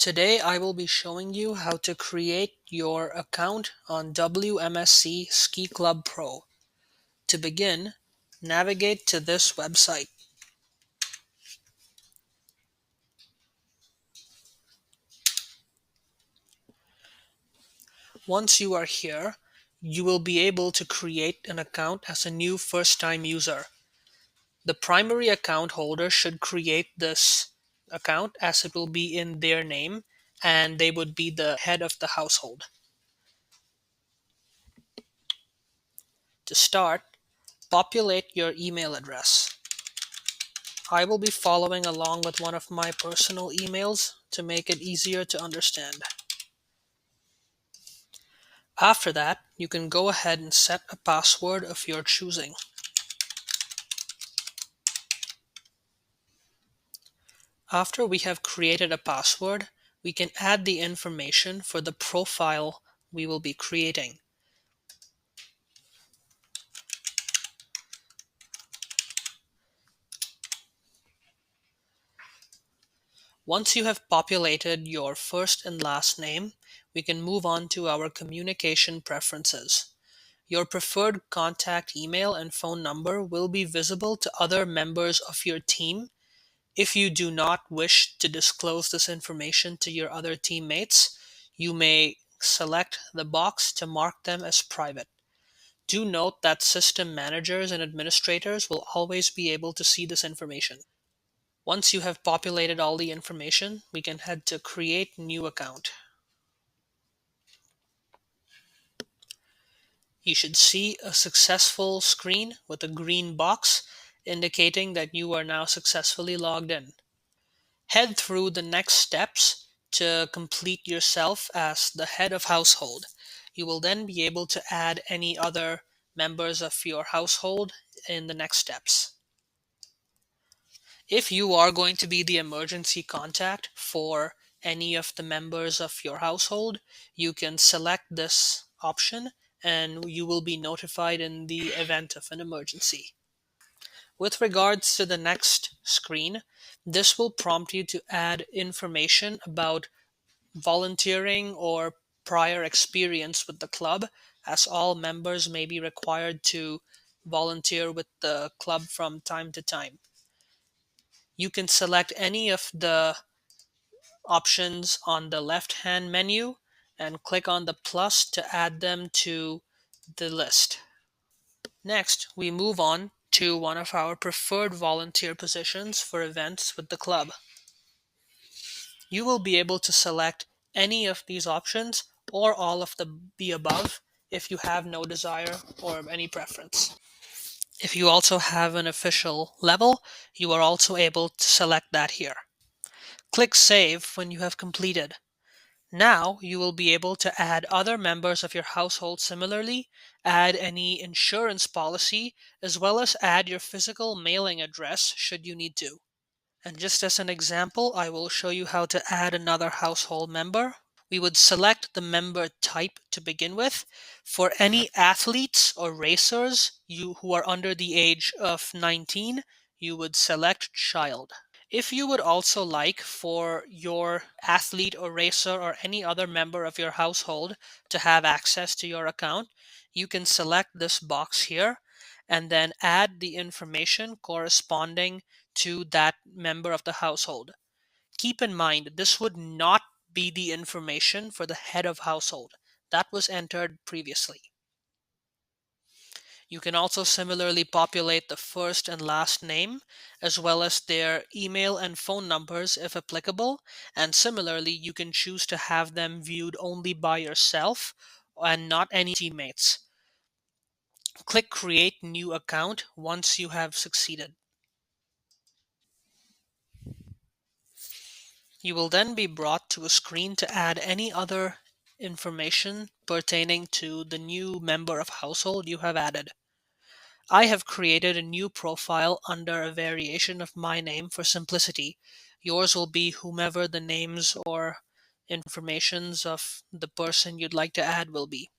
Today I will be showing you how to create your account on WMSC Ski Club Pro. To begin, navigate to this website. Once you are here, you will be able to create an account as a new first-time user. The primary account holder should create this account as it will be in their name and they would be the head of the household. To start, populate your email address. I will be following along with one of my personal emails to make it easier to understand. After that, you can go ahead and set a password of your choosing. After we have created a password, we can add the information for the profile we will be creating. Once you have populated your first and last name, we can move on to our communication preferences. Your preferred contact email and phone number will be visible to other members of your team. If you do not wish to disclose this information to your other teammates, you may select the box to mark them as private. Do note that system managers and administrators will always be able to see this information. Once you have populated all the information, we can head to Create New Account. You should see a successful screen with a green box indicating that you are now successfully logged in. Head through the next steps to complete yourself as the head of household. You will then be able to add any other members of your household in the next steps. If you are going to be the emergency contact for any of the members of your household, you can select this option and you will be notified in the event of an emergency. With regards to the next screen, this will prompt you to add information about volunteering or prior experience with the club, as all members may be required to volunteer with the club from time to time. You can select any of the options on the left-hand menu and click on the plus to add them to the list. Next, we move on to one of our preferred volunteer positions for events with the club. You will be able to select any of these options or all of the above if you have no desire or any preference. If you also have an official level, you are also able to select that here. Click Save when you have completed. Now you will be able to add other members of your household similarly, add any insurance policy, as well as add your physical mailing address should you need to. And just as an example, I will show you how to add another household member. We would select the member type to begin with. For any athletes or racers who are under the age of 19, you would select child. If you would also like for your athlete or racer or any other member of your household to have access to your account, you can select this box here and then add the information corresponding to that member of the household. Keep in mind, this would not be the information for the head of household. That was entered previously. You can also similarly populate the first and last name, as well as their email and phone numbers if applicable, and similarly you can choose to have them viewed only by yourself and not any teammates. Click Create New Account once you have succeeded. You will then be brought to a screen to add any other information pertaining to the new member of household you have added. I have created a new profile under a variation of my name for simplicity. Yours will be whomever the names or informations of the person you'd like to add will be.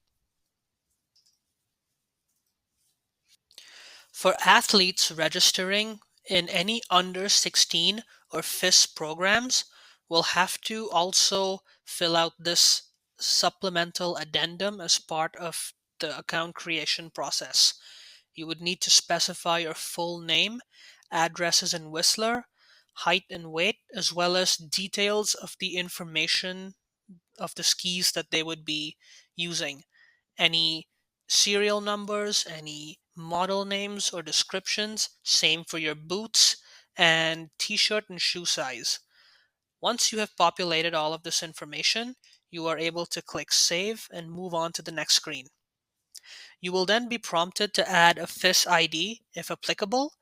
For athletes registering in any under 16 or FIS programs, will have to also fill out this supplemental addendum as part of the account creation process. You would need to specify your full name, addresses in Whistler, height and weight, as well as details of the information of the skis that they would be using. Any serial numbers, any model names or descriptions, same for your boots, and t shirt and shoe size. Once you have populated all of this information, you are able to click Save and move on to the next screen. You will then be prompted to add a FIS ID if applicable.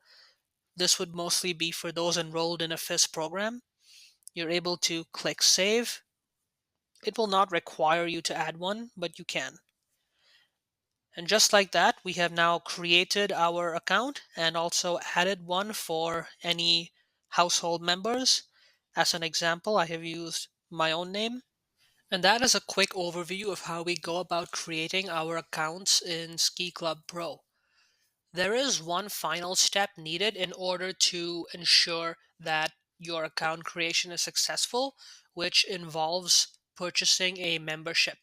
This would mostly be for those enrolled in a FIS program. You're able to click Save. It will not require you to add one, but you can. And just like that, we have now created our account and also added one for any household members. As an example, I have used my own name. And that is a quick overview of how we go about creating our accounts in Ski Club Pro. There is one final step needed in order to ensure that your account creation is successful, which involves purchasing a membership.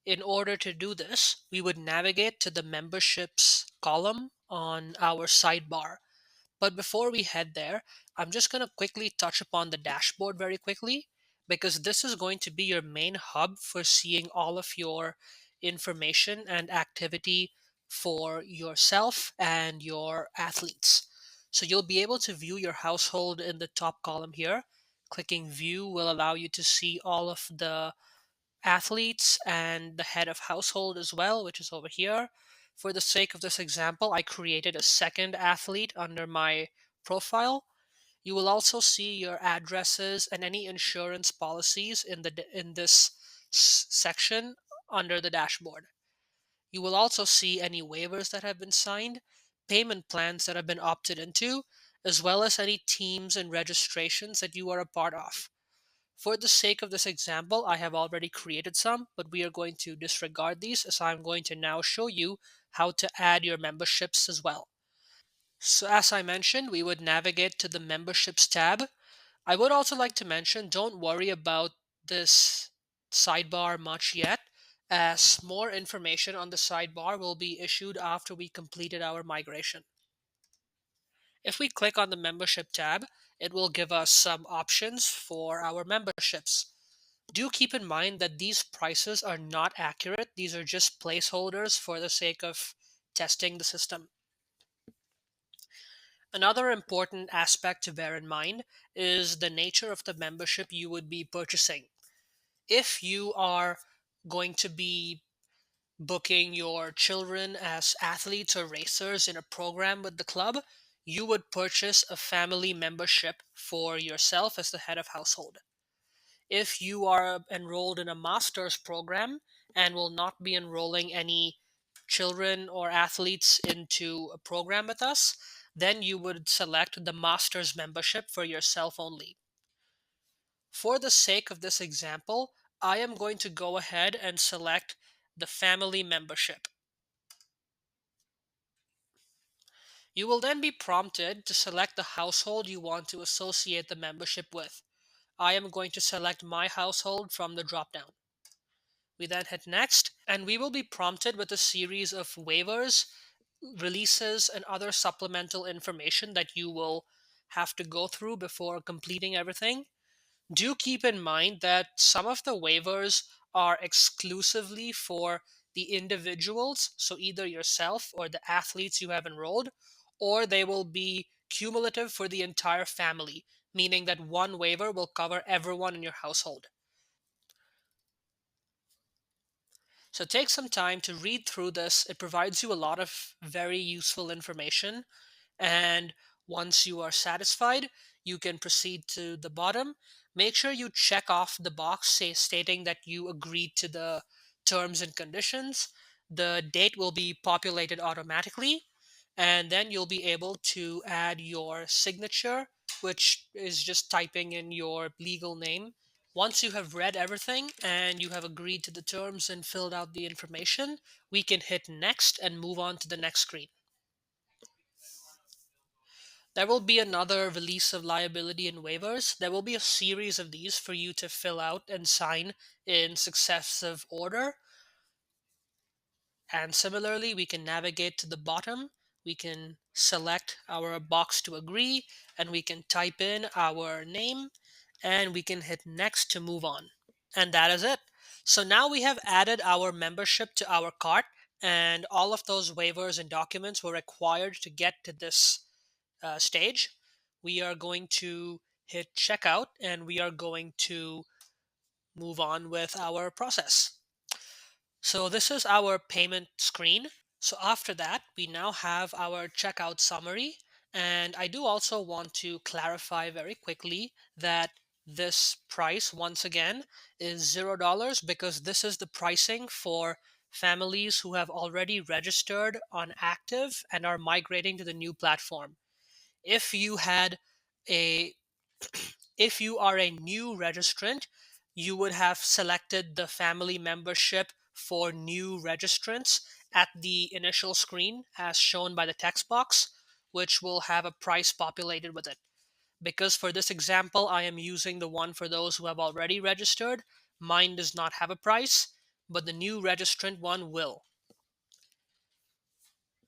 In order to do this, we would navigate to the memberships column on our sidebar. But before we head there, I'm just going to quickly touch upon the dashboard very quickly because this is going to be your main hub for seeing all of your information and activity for yourself and your athletes. So you'll be able to view your household in the top column here. Clicking view will allow you to see all of the athletes and the head of household as well, which is over here. For the sake of this example, I created a second athlete under my profile. You will also see your addresses and any insurance policies in this section under the dashboard. You will also see any waivers that have been signed, payment plans that have been opted into, as well as any teams and registrations that you are a part of. For the sake of this example, I have already created some, but we are going to disregard these as I'm going to now show you how to add your memberships as well. So as I mentioned, we would navigate to the memberships tab. I would also like to mention, don't worry about this sidebar much yet, as more information on the sidebar will be issued after we completed our migration. If we click on the membership tab, it will give us some options for our memberships. Do keep in mind that these prices are not accurate. These are just placeholders for the sake of testing the system. Another important aspect to bear in mind is the nature of the membership you would be purchasing. If you are going to be booking your children as athletes or racers in a program with the club, you would purchase a family membership for yourself as the head of household. If you are enrolled in a master's program and will not be enrolling any children or athletes into a program with us, then you would select the master's membership for yourself only. For the sake of this example, I am going to go ahead and select the family membership. You will then be prompted to select the household you want to associate the membership with. I am going to select my household from the dropdown. We then hit next, and we will be prompted with a series of waivers, releases, and other supplemental information that you will have to go through before completing everything. Do keep in mind that some of the waivers are exclusively for the individuals, so either yourself or the athletes you have enrolled, or they will be cumulative for the entire family, meaning that one waiver will cover everyone in your household. So take some time to read through this. It provides you a lot of very useful information. And once you are satisfied, you can proceed to the bottom. Make sure you check off the box stating that you agreed to the terms and conditions. The date will be populated automatically, and then you'll be able to add your signature, which is just typing in your legal name. Once you have read everything and you have agreed to the terms and filled out the information, we can hit next and move on to the next screen. There will be another release of liability and waivers. There will be a series of these for you to fill out and sign in successive order. And similarly, we can navigate to the bottom. We can select our box to agree, and we can type in our name, and we can hit next to move on. And that is it. So now we have added our membership to our cart, and all of those waivers and documents were required to get to this stage. We are going to hit checkout, and we are going to move on with our process. So this is our payment screen. So after that, we now have our checkout summary. And I do also want to clarify very quickly that this price, once again, is $0 because this is the pricing for families who have already registered on Active and are migrating to the new platform. If you had a if you are a new registrant, you would have selected the family membership for new registrants at the initial screen as shown by the text box, which will have a price populated with it. Because for this example, I am using the one for those who have already registered, mine does not have a price, but the new registrant one will.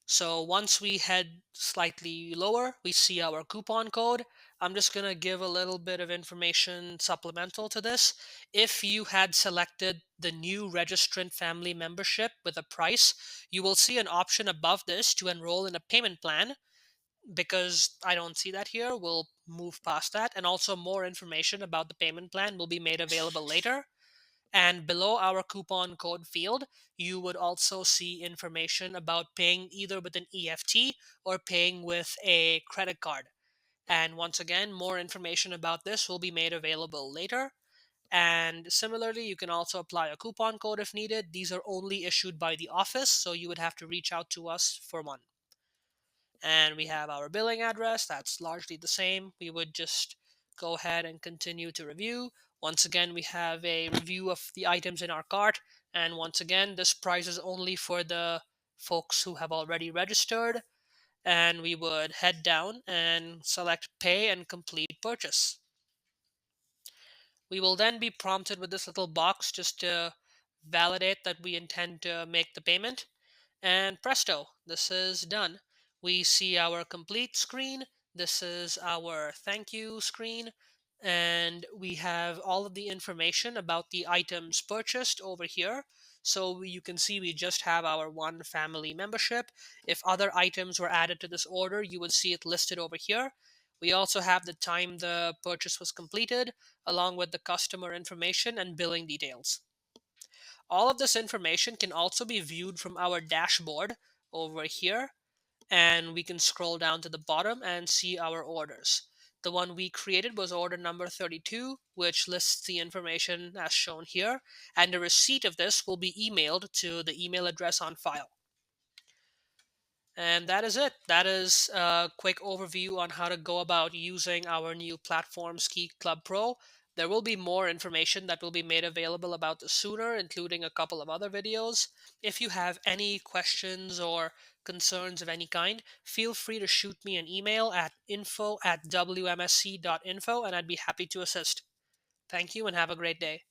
So once we head slightly lower, we see our coupon code. I'm just going to give a little bit of information supplemental to this. If you had selected the new registrant family membership with a price, you will see an option above this to enroll in a payment plan. Because I don't see that here, we'll move past that. And also more information about the payment plan will be made available later. And below our coupon code field, you would also see information about paying either with an EFT or paying with a credit card. And once again, more information about this will be made available later. And similarly, you can also apply a coupon code if needed. These are only issued by the office, so you would have to reach out to us for one. And we have our billing address. That's largely the same. We would just go ahead and continue to review. Once again, we have a review of the items in our cart. And once again, this price is only for the folks who have already registered. And we would head down and select pay and complete purchase. We will then be prompted with this little box just to validate that we intend to make the payment. And presto, this is done. We see our complete screen. This is our thank you screen. And we have all of the information about the items purchased over here. So you can see we just have our one family membership. If other items were added to this order, you would see it listed over here. We also have the time the purchase was completed, along with the customer information and billing details. All of this information can also be viewed from our dashboard over here, and we can scroll down to the bottom and see our orders. The one we created was order number 32, which lists the information as shown here, and the receipt of this will be emailed to the email address on file. And that is it. That is a quick overview on how to go about using our new platform, Ski Club Pro. There will be more information that will be made available about this sooner, including a couple of other videos. If you have any questions or concerns of any kind, feel free to shoot me an email at info@wmsc.info, and I'd be happy to assist. Thank you and have a great day.